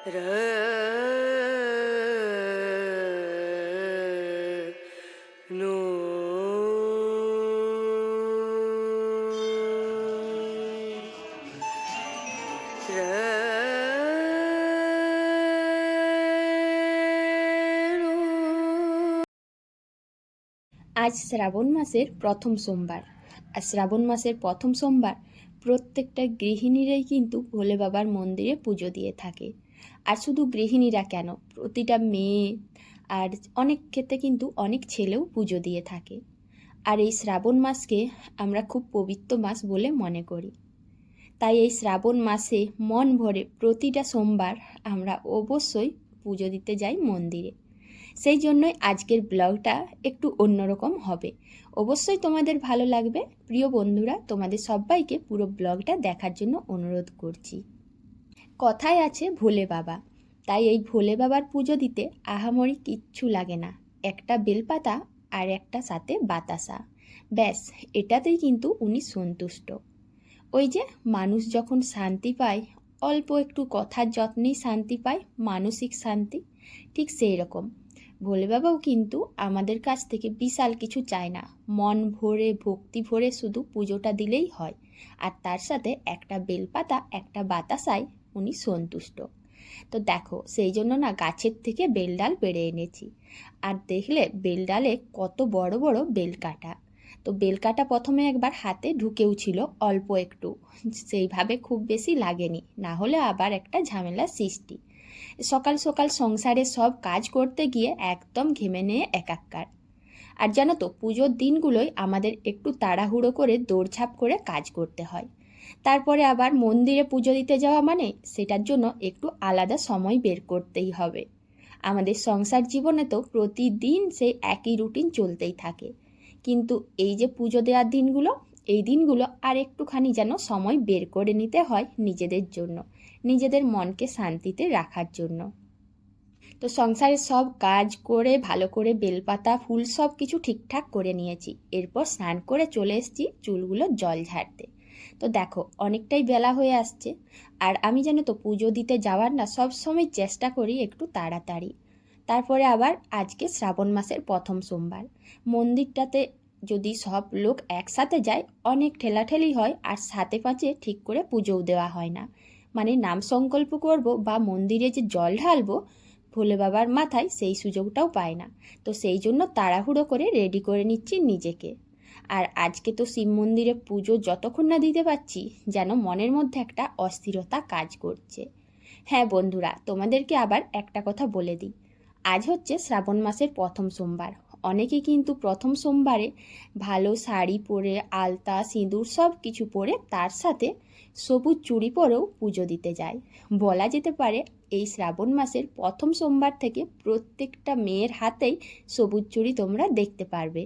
No আজ শ্রাবণ মাসের প্রথম সোমবার। আর শ্রাবণ মাসের প্রথম সোমবার প্রত্যেকটা গৃহিণীরাই কিন্তু ভোলে বাবার মন্দিরে পুজো দিয়ে থাকে। আর শুধু গৃহিণীরা কেন, প্রতিটা মেয়ে আর অনেক ক্ষেত্রে কিন্তু অনেক ছেলেও পুজো দিয়ে থাকে। আর এই শ্রাবণ মাসকে আমরা খুব পবিত্র মাস বলে মনে করি। তাই এই শ্রাবণ মাসে মন ভরে প্রতিটা সোমবার আমরা অবশ্যই পুজো দিতে যাই মন্দিরে। সেই জন্যই আজকের ব্লগটা একটু অন্যরকম হবে। অবশ্যই তোমাদের ভালো লাগবে। প্রিয় বন্ধুরা, তোমাদের সবাইকে পুরো ব্লগটা দেখার জন্য অনুরোধ করছি। কথায় আছে ভোলে বাবা, তাই এই ভোলে বাবার পুজো দিতে আহামরি কিচ্ছু লাগে না। একটা বেলপাতা আর একটা সাথে বাতাসা, ব্যাস এটাতেই কিন্তু উনি সন্তুষ্ট। ওই যে মানুষ যখন শান্তি পায়, অল্প একটু কথার যত্নেই শান্তি পায়, মানসিক শান্তি, ঠিক সেই রকম ভোলে বাবাও কিন্তু আমাদের কাছ থেকে বিশাল কিছু চায় না। মন ভরে ভক্তি ভরে শুধু পুজোটা দিলেই হয়। আর তার সাথে একটা বেলপাতা একটা বাতাসায় উনি সন্তুষ্ট। তো দেখো, সেই জন্য না গাছের থেকে বেলডাল পেড়ে এনেছি। আর দেখলে বেলডালে কত বড় বড় বেল কাটা। তো বেল কাটা প্রথমে একবার হাতে ঢুকেও ছিল অল্প একটু, সেইভাবে খুব বেশি লাগেনি, না হলে আবার একটা ঝামেলার সৃষ্টি। সকাল সকাল সংসারে সব কাজ করতে গিয়ে একদম ঘেমে নিয়ে একাকার। আর জানো তো, পুজোর দিনগুলোই আমাদের একটু তাড়াহুড়ো করে দৌড়ঝাঁপ করে কাজ করতে হয়। তারপরে আবার মন্দিরে পুজো দিতে যাওয়া মানে সেটার জন্য একটু আলাদা সময় বের করতেই হবে। আমাদের সংসার জীবনে তো প্রতিদিন সেই একই রুটিন চলতেই থাকে, কিন্তু এই যে পুজো দেওয়ার দিনগুলো, এই দিনগুলো আর একটুখানি যেন সময় বের করে নিতে হয় নিজেদের জন্য, নিজেদের মনকে শান্তিতে রাখার জন্য। তো সংসারের সব কাজ করে ভালো করে বেলপাতা ফুল সব কিছু ঠিকঠাক করে নিয়েছি। এরপর স্নান করে চলে এসেছি চুলগুলো জল ঝাড়তে। তো দেখো, অনেকটাই বেলা হয়ে আসছে। আর আমি জানো তো পুজো দিতে যাওয়ার না সব সময় চেষ্টা করি একটু তাড়াতাড়ি। তারপরে আবার আজকে শ্রাবণ মাসের প্রথম সোমবার, মন্দিরটাতে যদি সব লোক একসাথে যায় অনেক ঠেলাঠেলি হয়, আর সাথে পাঁচে ঠিক করে পুজোও দেওয়া হয় না। মানে নাম সংকল্প করব বা মন্দিরে যে জল ঢালবো ভোলে বাবার মাথায়, সেই সুযোগটাও পায় না। তো সেই জন্য তাড়াহুড়ো করে রেডি করে নিচ্ছি নিজেকে। আর আজকে তো শিব মন্দিরে পুজো যতক্ষণ না দিতে পারছি, যেন মনের মধ্যে একটা অস্থিরতা কাজ করছে। হ্যাঁ বন্ধুরা, তোমাদেরকে আবার একটা কথা বলে দিই, আজ হচ্ছে শ্রাবণ মাসের প্রথম সোমবার। অনেকে কিন্তু প্রথম সোমবারে ভালো শাড়ি পরে আলতা সিঁদুর সব কিছু পরে তার সাথে সবুজ চুড়ি পরেও পুজো দিতে যায়। বলা যেতে পারে এই শ্রাবণ মাসের প্রথম সোমবার থেকে প্রত্যেকটা মেয়ের হাতেই সবুজ চুড়ি তোমরা দেখতে পারবে।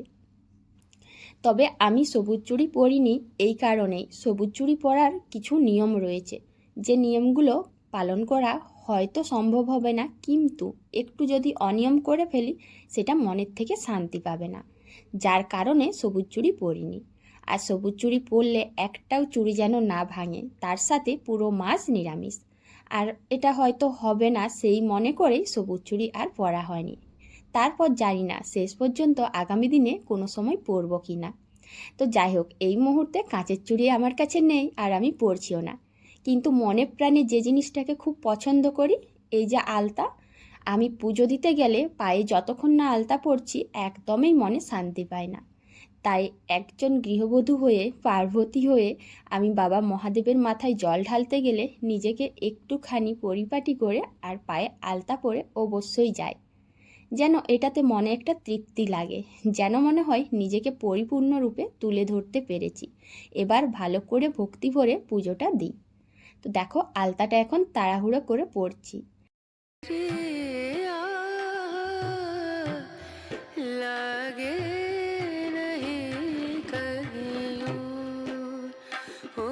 তবে আমি সবুজ চুড়ি পরিনি এই কারণেই, সবুজ চুড়ি পরার কিছু নিয়ম রয়েছে, যে নিয়মগুলো পালন করা হয়তো সম্ভব হবে না, কিন্তু একটু যদি অনিয়ম করে ফেলি সেটা মনের থেকে শান্তি পাবে না, যার কারণে সবুজ চুড়ি পরিনি। আর সবুজ চুড়ি পরলে একটাও চুড়ি যেন না ভাঙে, তার সাথে পুরো মাস নিরামিষ। আর এটা হয়তো হবে না সেই মনে করেই সবুজ চুড়ি আর পরা হয়নি। তারপর জানি না শেষ পর্যন্ত আগামী দিনে কোনো সময় পরবো কি না। তো যাই হোক, এই মুহূর্তে কাঁচের চুড়ি আমার কাছে নেই আর আমি পরছিও না, কিন্তু মনে প্রাণে যে জিনিসটাকে খুব পছন্দ করি, এই যে আলতা, আমি পুজো দিতে গেলে পায়ে যতক্ষণ না আলতা পরছি একদমই মনে শান্তি পায় না। তাই একজন গৃহবধূ হয়ে পার্বতী হয়ে আমি বাবা মহাদেবের মাথায় জল ঢালতে গেলে নিজেকে একটুখানি পরিপাটি করে আর পায়ে আলতা পরে অবশ্যই যাই, যেন এটাতে মনে একটা তৃপ্তি লাগে, যেন মনে হয় নিজেকে পরিপূর্ণরূপে তুলে ধরতে পেরেছি, এবার ভালো করে ভক্তি ভরে পুজোটা দিই। তো দেখো, আলতাটা এখন তাড়াহুড়ো করে পড়ছি। लागे नहीं कहीं हो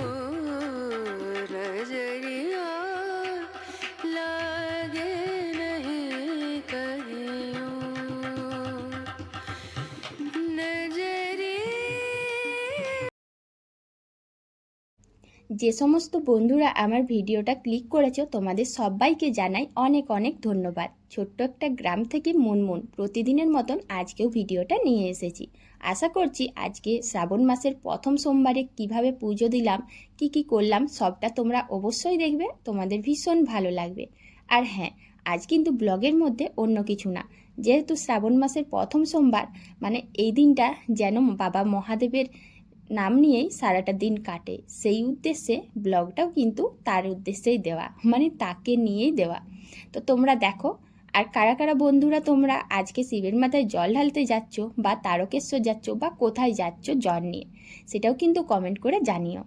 नजरिया लागे नहीं कहीं नजरिया। যে সমস্ত বন্ধুরা আমার ভিডিওটা ক্লিক করেছো তোমাদের সবাইকে জানাই অনেক অনেক ধন্যবাদ। ছোট্ট একটা গ্রাম থেকে মুনমুন প্রতিদিনের মতন আজকেও ভিডিওটা নিয়ে এসেছি। আশা করছি আজকে শ্রাবণ মাসের প্রথম সোমবারে কিভাবে পুজো দিলাম, কি করলাম সবটা তোমরা অবশ্যই দেখবে, তোমাদের ভীষণ ভালো লাগবে। আর হ্যাঁ, আজ কিন্তু ব্লগের মধ্যে অন্য কিছু না, যেহেতু শ্রাবণ মাসের প্রথম সোমবার মানে এই দিনটা যেন বাবা মহাদেবের নাম নিয়েই সারাটা দিন কাটে, সেই উদ্দেশ্যে ব্লগটাও কিন্তু তার উদ্দেশ্যেই দেওয়া, মানে তাকে নিয়েই দেওয়া। তো তোমরা দেখো, আর কারা কারা বন্ধুরা তোমরা আজকে শিবের মাথায় জল ঢালতে যাচ্ছ বা তারকেশ্বর যাচ্ছ বা কোথায় যাচ্ছ জল নিয়ে, সেটাও কিন্তু কমেন্ট করে জানিও।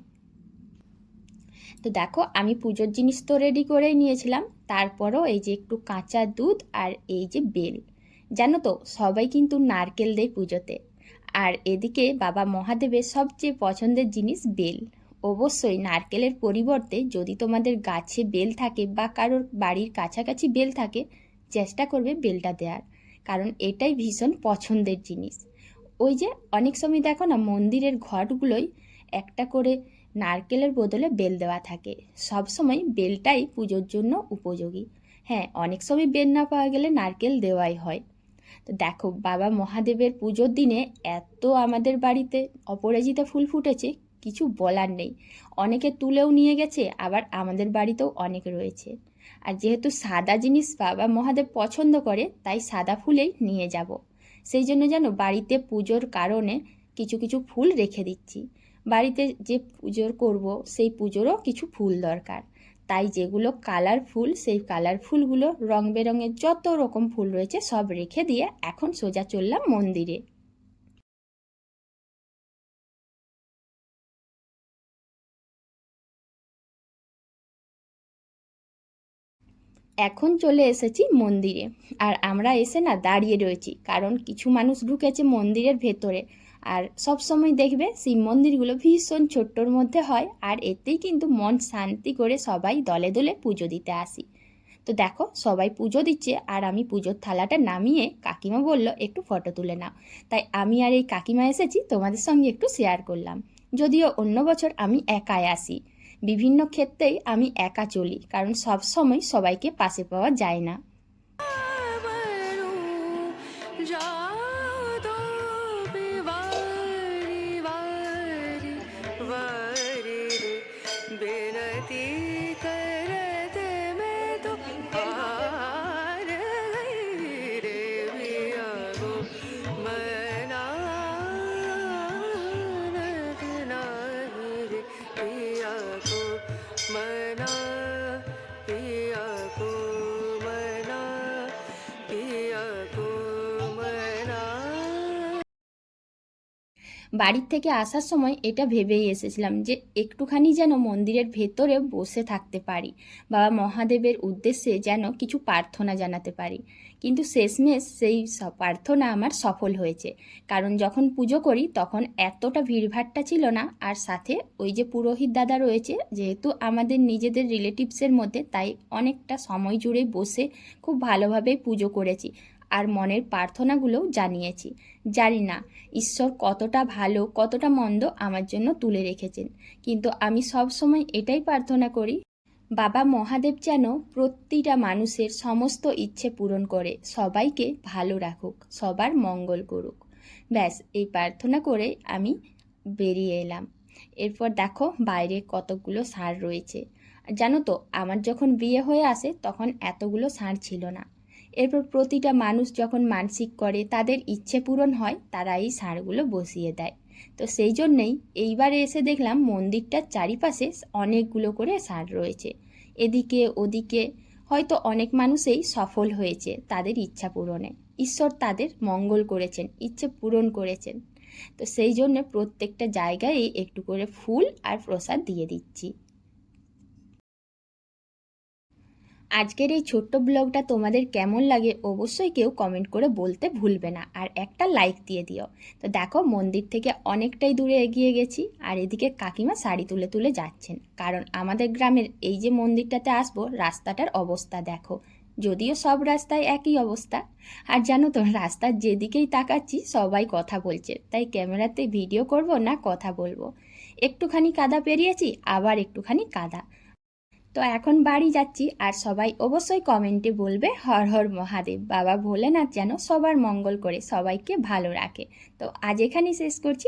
তো দেখো, আমি পুজোর জিনিস তো রেডি করেই নিয়েছিলাম, তারপরও এই যে একটু কাঁচা দুধ আর এই যে বেল। জানো তো, সবাই কিন্তু নারকেল দেয় পুজোতে, আর এদিকে বাবা মহাদেবের সবচেয়ে পছন্দের জিনিস বেল। অবশ্যই নারকেলের পরিবর্তে যদি তোমাদের গাছে বেল থাকে বা কারোর বাড়ির কাছাকাছি বেল থাকে, চেষ্টা করবে বেলটা দেওয়ার, কারণ এটাই ভীষণ পছন্দের জিনিস। ওই যে অনেক সময় দেখো না, মন্দিরের ঘটগুলোই একটা করে নারকেলের বদলে বেল দেওয়া থাকে। সব সময় বেলটাই পুজোর জন্য উপযোগী। হ্যাঁ, অনেক সময় বেল না পাওয়া গেলে নারকেল দেওয়াই হয়। তো দেখো, বাবা মহাদেবের পুজোর দিনে এত আমাদের বাড়িতে অপরাজিতা ফুল ফুটেছে, কিছু বলার নেই। অনেকে তুলেও নিয়ে গেছে, আবার আমাদের বাড়িতেও অনেক রয়েছে। আর যেহেতু সাদা জিনিস বাবা মহাদেব পছন্দ করে, তাই সাদা ফুলেই নিয়ে যাব। সেই জন্য যেন বাড়িতে পুজোর কারণে কিছু কিছু ফুল রেখে দিচ্ছি। বাড়িতে যে পুজোর করব সেই পুজোরও কিছু ফুল দরকার, তাই যেগুলো কালারফুল সেই কালারফুলগুলো, রং বেরঙের যত রকম ফুল রয়েছে সব রেখে দিয়ে এখন সোজা চললাম মন্দিরে। এখন চলে এসেছি মন্দিরে, আর আমরা এসে না দাঁড়িয়ে রয়েছি, কারণ কিছু মানুষ ঢুকেছে মন্দিরের ভেতরে। আর সব সময় দেখবে শিব মন্দিরগুলো ভীষণ ছোট্টর মধ্যে হয়, আর এতেই কিন্তু মন শান্তি করে সবাই দলে দলে পুজো দিতে আসি। তো দেখো, সবাই পুজো দিচ্ছে, আর আমি পুজোর থালাটা নামিয়ে কাকিমা বলল একটু ফটো তুলে নাও, তাই আমি আর এই কাকিমা এসেছি তোমাদের সঙ্গে একটু শেয়ার করলাম। যদিও অন্য বছর আমি একাই আসি, বিভিন্ন ক্ষেত্রেই আমি একা চলি, কারণ সব সময় সবাইকে পাশে পাওয়া যায় না। जादो बिवारी वारी वारी रे बिनती करत मैं तो हार गई रे पिया गो मनानत नाही रे पिया को मना पिया को मना पिया को मना। বাড়ির থেকে আসার সময় এটা ভেবেই এসেছিলাম যে একটুখানি যেন মন্দিরের ভেতরে বসে থাকতে পারি, বাবা মহাদেবের উদ্দেশ্যে যেন কিছু প্রার্থনা জানাতে পারি। কিন্তু শেষমেশ সেই প্রার্থনা আমার সফল হয়েছে, কারণ যখন পুজো করি তখন এতটা ভিড়ভাট্টা ছিল না। আর সাথে ওই যে পুরোহিত দাদা রয়েছে, যেহেতু আমাদের নিজেদের রিলেটিভসের মধ্যে, তাই অনেকটা সময় জুড়ে বসে খুব ভালোভাবেই পুজো করেছি, আর মনের প্রার্থনাগুলোও জানিয়েছি। জানি না ঈশ্বর কতটা ভালো কতটা মন্দ আমার জন্য তুলে রেখেছেন, কিন্তু আমি সব সময় এটাই প্রার্থনা করি, বাবা মহাদেব যেন প্রতিটা মানুষের সমস্ত ইচ্ছে পূরণ করে, সবাইকে ভালো রাখুক, সবার মঙ্গল করুক। ব্যাস, এই প্রার্থনা করে আমি বেরিয়ে এলাম। এরপর দেখো বাইরে কতগুলো ষাঁড় রয়েছে। জানো তো, আমার যখন বিয়ে হয়ে আসে তখন এতগুলো ষাঁড় ছিল না। এরপর প্রতিটা মানুষ যখন মানসিক করে, তাদের ইচ্ছে পূরণ হয়, তারা এই ষাঁড়গুলো বসিয়ে দেয়। তো সেই জন্যেই এইবারে এসে দেখলাম মন্দিরটার চারিপাশে অনেকগুলো করে ষাঁড় রয়েছে, এদিকে ওদিকে। হয়তো অনেক মানুষই সফল হয়েছে তাদের ইচ্ছা পূরণে, ঈশ্বর তাদের মঙ্গল করেছেন, ইচ্ছে পূরণ করেছেন। তো সেই জন্য প্রত্যেকটা জায়গায় একটু করে ফুল আর প্রসাদ দিয়ে দিচ্ছি। আজকের এই ছোট্ট ব্লগটা তোমাদের কেমন লাগে অবশ্যই কেউ কমেন্ট করে বলতে ভুলবে না, আর একটা লাইক দিয়ে দিও। তো দেখো, মন্দির থেকে অনেকটাই দূরে এগিয়ে গেছি, আর এদিকে কাকিমা শাড়ি তুলে তুলে যাচ্ছেন, কারণ আমাদের গ্রামের এই যে মন্দিরটাতে আসবো রাস্তাটার অবস্থা দেখো। যদিও সব রাস্তায় একই অবস্থা, আর জানো তো রাস্তার যেদিকেই তাকাচ্ছি সবাই কথা বলছে, তাই ক্যামেরাতে ভিডিও করব না কথা বলবো। একটুখানি কাদা পেরিয়েছি, আবার একটুখানি কাদা। তো এখন বাড়ি যাচ্ছি, আর সবাই অবশ্যই কমেন্টে বলবে হর হর মহাদেব, বাবা ভোলেনাথ যেন সবার মঙ্গল করে সবাইকে ভালো রাখে। তো আজ এখানেই শেষ করছি।